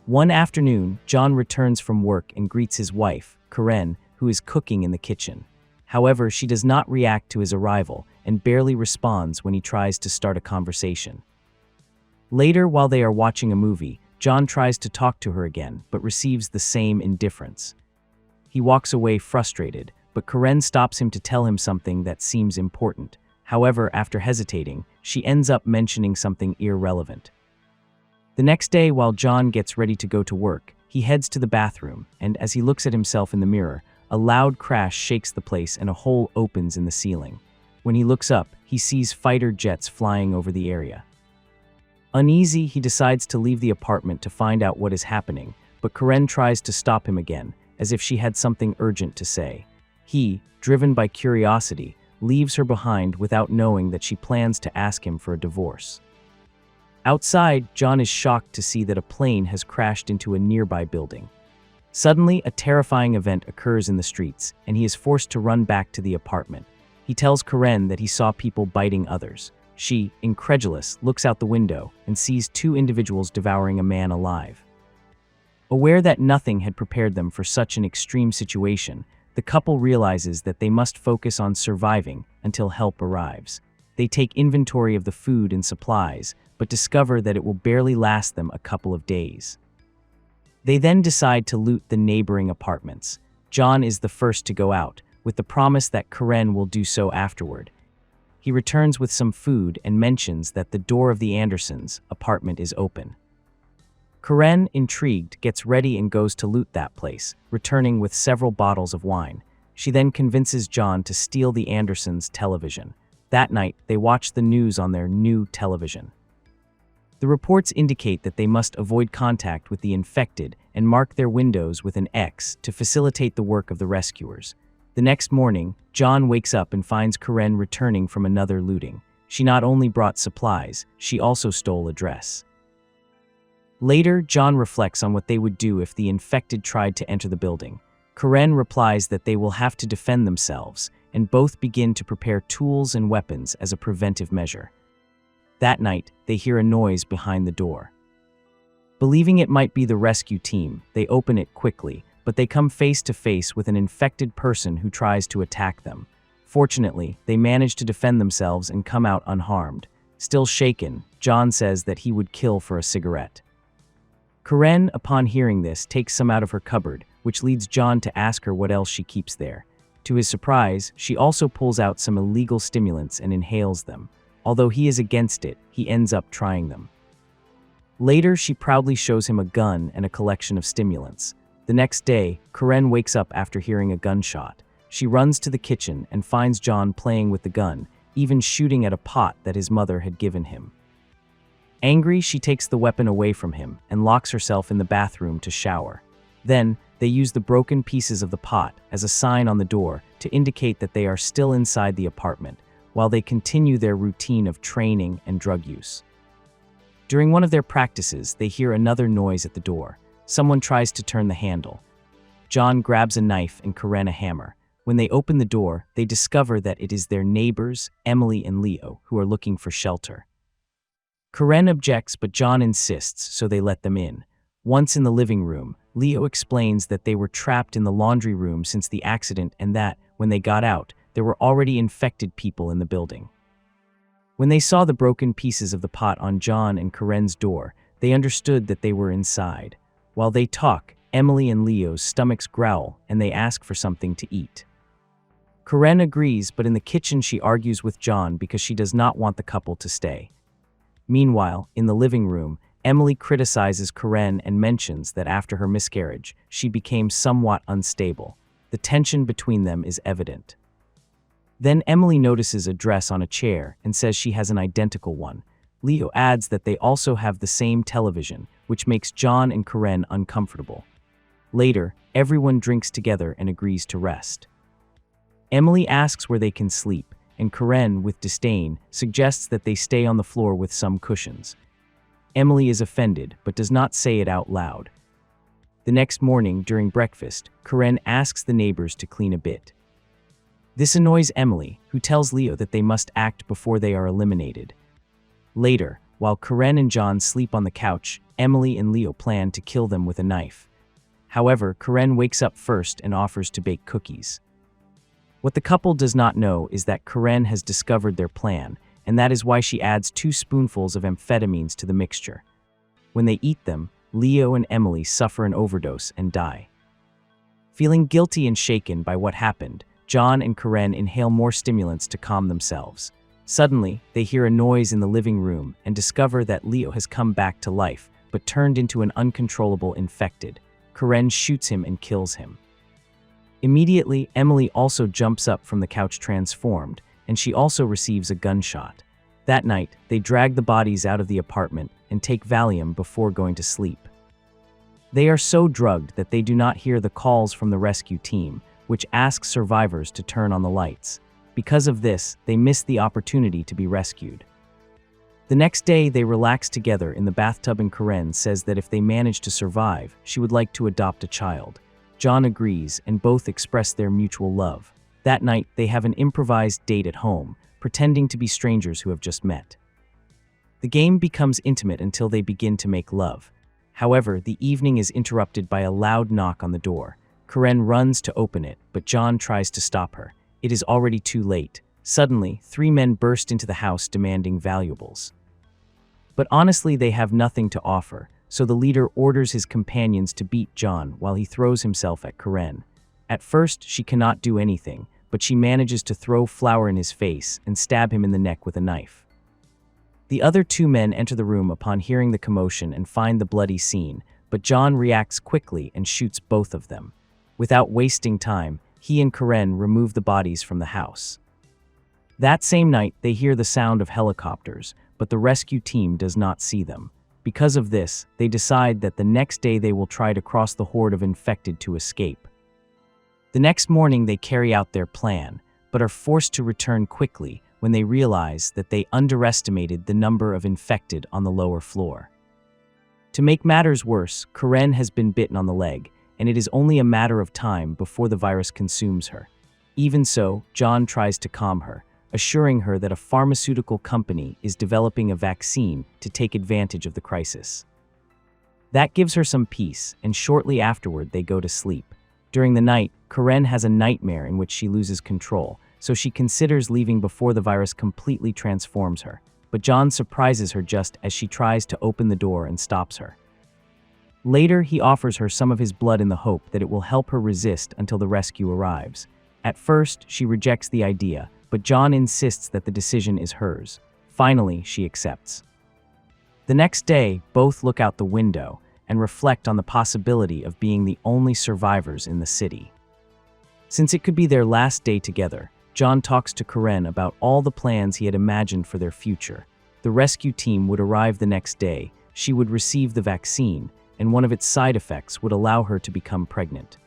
One afternoon, John returns from work and greets his wife, Karen, who is cooking in the kitchen. However, she does not react to his arrival and barely responds when he tries to start a conversation. Later, while they are watching a movie, John tries to talk to her again, but receives the same indifference. He walks away frustrated, but Karen stops him to tell him something that seems important. However, after hesitating, she ends up mentioning something irrelevant. The next day, while John gets ready to go to work, he heads to the bathroom, and as he looks at himself in the mirror, a loud crash shakes the place and a hole opens in the ceiling. When he looks up, he sees fighter jets flying over the area. Uneasy, he decides to leave the apartment to find out what is happening, but Karen tries to stop him again, as if she had something urgent to say. He, driven by curiosity, leaves her behind without knowing that she plans to ask him for a divorce. Outside, John is shocked to see that a plane has crashed into a nearby building. Suddenly, a terrifying event occurs in the streets, and he is forced to run back to the apartment. He tells Karen that he saw people biting others. She, incredulous, looks out the window and sees two individuals devouring a man alive. Aware that nothing had prepared them for such an extreme situation, the couple realizes that they must focus on surviving until help arrives. They take inventory of the food and supplies, but discover that it will barely last them a couple of days. They then decide to loot the neighboring apartments. John is the first to go out, with the promise that Karen will do so afterward. He returns with some food and mentions that the door of the Andersons' apartment is open. Karen, intrigued, gets ready and goes to loot that place, returning with several bottles of wine. She then convinces John to steal the Andersons' television. That night, they watch the news on their new television. The reports indicate that they must avoid contact with the infected and mark their windows with an X to facilitate the work of the rescuers. The next morning, John wakes up and finds Karen returning from another looting. She not only brought supplies, she also stole a dress. Later, John reflects on what they would do if the infected tried to enter the building. Karen replies that they will have to defend themselves, and both begin to prepare tools and weapons as a preventive measure. That night, they hear a noise behind the door. Believing it might be the rescue team, they open it quickly, but they come face to face with an infected person who tries to attack them. Fortunately, they manage to defend themselves and come out unharmed. Still shaken, John says that he would kill for a cigarette. Karen, upon hearing this, takes some out of her cupboard, which leads John to ask her what else she keeps there. To his surprise, she also pulls out some illegal stimulants and inhales them. Although he is against it, he ends up trying them. Later, she proudly shows him a gun and a collection of stimulants. The next day, Karen wakes up after hearing a gunshot. She runs to the kitchen and finds John playing with the gun, even shooting at a pot that his mother had given him. Angry, she takes the weapon away from him and locks herself in the bathroom to shower. Then, they use the broken pieces of the pot as a sign on the door to indicate that they are still inside the apartment, while they continue their routine of training and drug use. During one of their practices, they hear another noise at the door. Someone tries to turn the handle. John grabs a knife and Karen a hammer. When they open the door, they discover that it is their neighbors, Emily and Leo, who are looking for shelter. Karen objects, but John insists, so they let them in. Once in the living room, Leo explains that they were trapped in the laundry room since the accident and that, when they got out, there were already infected people in the building. When they saw the broken pieces of the pot on John and Karen's door, they understood that they were inside. While they talk, Emily and Leo's stomachs growl and they ask for something to eat. Karen agrees, but in the kitchen she argues with John because she does not want the couple to stay. Meanwhile, in the living room, Emily criticizes Karen and mentions that after her miscarriage, she became somewhat unstable. The tension between them is evident. Then Emily notices a dress on a chair and says she has an identical one. Leo adds that they also have the same television, which makes John and Karen uncomfortable. Later, everyone drinks together and agrees to rest. Emily asks where they can sleep, and Karen, with disdain, suggests that they stay on the floor with some cushions. Emily is offended, but does not say it out loud. The next morning, during breakfast, Karen asks the neighbors to clean a bit. This annoys Emily, who tells Leo that they must act before they are eliminated. Later, While Karen and John sleep on the couch, Emily and Leo plan to kill them with a knife. However, Karen wakes up first and offers to bake cookies. What the couple does not know is that Karen has discovered their plan, and that is why she adds 2 spoonfuls of amphetamines to the mixture. When they eat them, Leo and Emily suffer an overdose and die. Feeling guilty and shaken by what happened, John and Karen inhale more stimulants to calm themselves. Suddenly, they hear a noise in the living room and discover that Leo has come back to life, but turned into an uncontrollable infected. Karen shoots him and kills him. Immediately, Emily also jumps up from the couch transformed, and she also receives a gunshot. That night, they drag the bodies out of the apartment and take Valium before going to sleep. They are so drugged that they do not hear the calls from the rescue team, which asks survivors to turn on the lights. Because of this, they miss the opportunity to be rescued. The next day, they relax together in the bathtub and Karen says that if they manage to survive, she would like to adopt a child. John agrees and both express their mutual love. That night, they have an improvised date at home, pretending to be strangers who have just met. The game becomes intimate until they begin to make love. However, the evening is interrupted by a loud knock on the door. Karen runs to open it, but John tries to stop her. It is already too late. Suddenly, 3 men burst into the house demanding valuables. But honestly, they have nothing to offer, so the leader orders his companions to beat John while he throws himself at Karen. At first, she cannot do anything, but she manages to throw flour in his face and stab him in the neck with a knife. The other 2 men enter the room upon hearing the commotion and find the bloody scene, but John reacts quickly and shoots both of them. Without wasting time, he and Karen remove the bodies from the house. That same night, they hear the sound of helicopters, but the rescue team does not see them. Because of this, they decide that the next day they will try to cross the horde of infected to escape. The next morning, they carry out their plan, but are forced to return quickly when they realize that they underestimated the number of infected on the lower floor. To make matters worse, Karen has been bitten on the leg, and it is only a matter of time before the virus consumes her. Even so, John tries to calm her, assuring her that a pharmaceutical company is developing a vaccine to take advantage of the crisis. That gives her some peace, and shortly afterward they go to sleep. During the night, Karen has a nightmare in which she loses control, so she considers leaving before the virus completely transforms her. But John surprises her just as she tries to open the door and stops her. Later, he offers her some of his blood in the hope that it will help her resist until the rescue arrives. At first, she rejects the idea, but John insists that the decision is hers. Finally, she accepts. The next day, both look out the window and reflect on the possibility of being the only survivors in the city. Since it could be their last day together, John talks to Karen about all the plans he had imagined for their future. The rescue team would arrive the next day, she would receive the vaccine, and one of its side effects would allow her to become pregnant.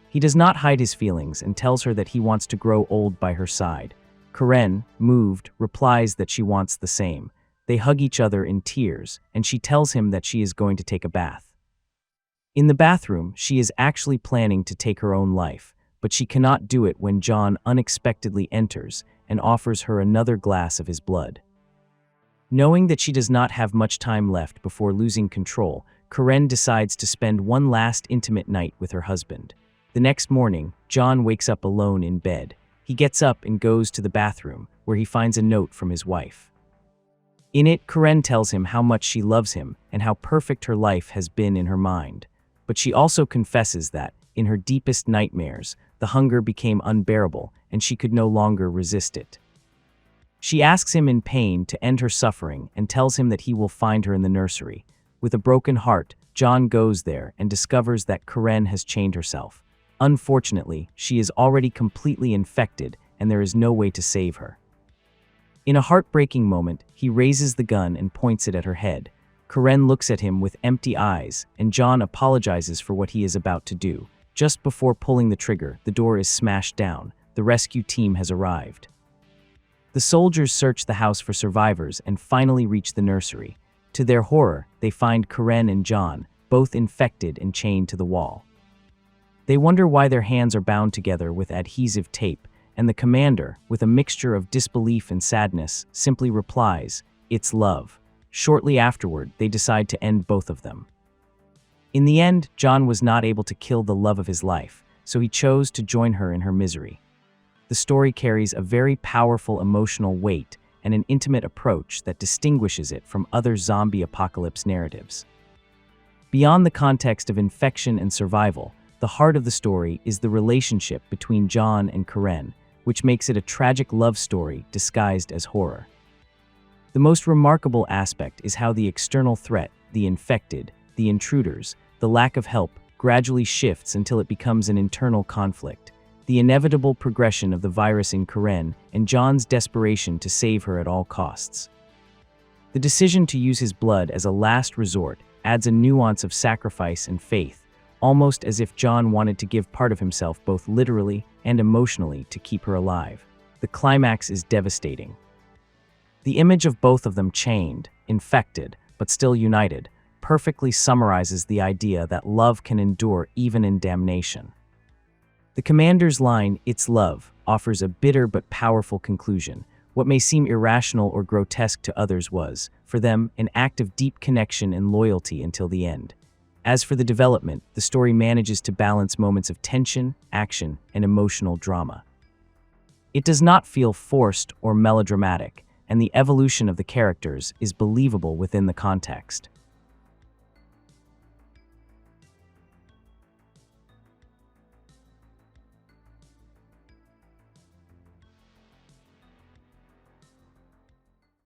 He does not hide his feelings and tells her that he wants to grow old by her side. Karen, moved, replies that she wants the same. They hug each other in tears, and she tells him that she is going to take a bath. In the bathroom, she is actually planning to take her own life, but she cannot do it when John unexpectedly enters and offers her another glass of his blood. Knowing that she does not have much time left before losing control, Karen decides to spend one last intimate night with her husband. The next morning, John wakes up alone in bed. He gets up and goes to the bathroom, where he finds a note from his wife. In it, Karen tells him how much she loves him and how perfect her life has been in her mind. But she also confesses that, in her deepest nightmares, the hunger became unbearable and she could no longer resist it. She asks him in pain to end her suffering and tells him that he will find her in the nursery. With a broken heart, John goes there and discovers that Karen has chained herself. Unfortunately, she is already completely infected and there is no way to save her. In a heartbreaking moment, he raises the gun and points it at her head. Karen looks at him with empty eyes, and John apologizes for what he is about to do. Just before pulling the trigger, the door is smashed down. The rescue team has arrived. The soldiers search the house for survivors and finally reach the nursery. To their horror, they find Karen and John, both infected and chained to the wall. They wonder why their hands are bound together with adhesive tape, and the commander, with a mixture of disbelief and sadness, simply replies, "It's love." Shortly afterward, they decide to end both of them. In the end, John was not able to kill the love of his life, so he chose to join her in her misery. The story carries a very powerful emotional weight and an intimate approach that distinguishes it from other zombie apocalypse narratives. Beyond the context of infection and survival, the heart of the story is the relationship between John and Karen, which makes it a tragic love story disguised as horror. The most remarkable aspect is how the external threat, the infected, the intruders, the lack of help, gradually shifts until it becomes an internal conflict. The inevitable progression of the virus in Karen and John's desperation to save her at all costs. The decision to use his blood as a last resort adds a nuance of sacrifice and faith, almost as if John wanted to give part of himself both literally and emotionally to keep her alive. The climax is devastating. The image of both of them chained, infected, but still united, perfectly summarizes the idea that love can endure even in damnation. The commander's line, "It's love," offers a bitter but powerful conclusion. What may seem irrational or grotesque to others was, for them, an act of deep connection and loyalty until the end. As for the development, the story manages to balance moments of tension, action, and emotional drama. It does not feel forced or melodramatic, and the evolution of the characters is believable within the context.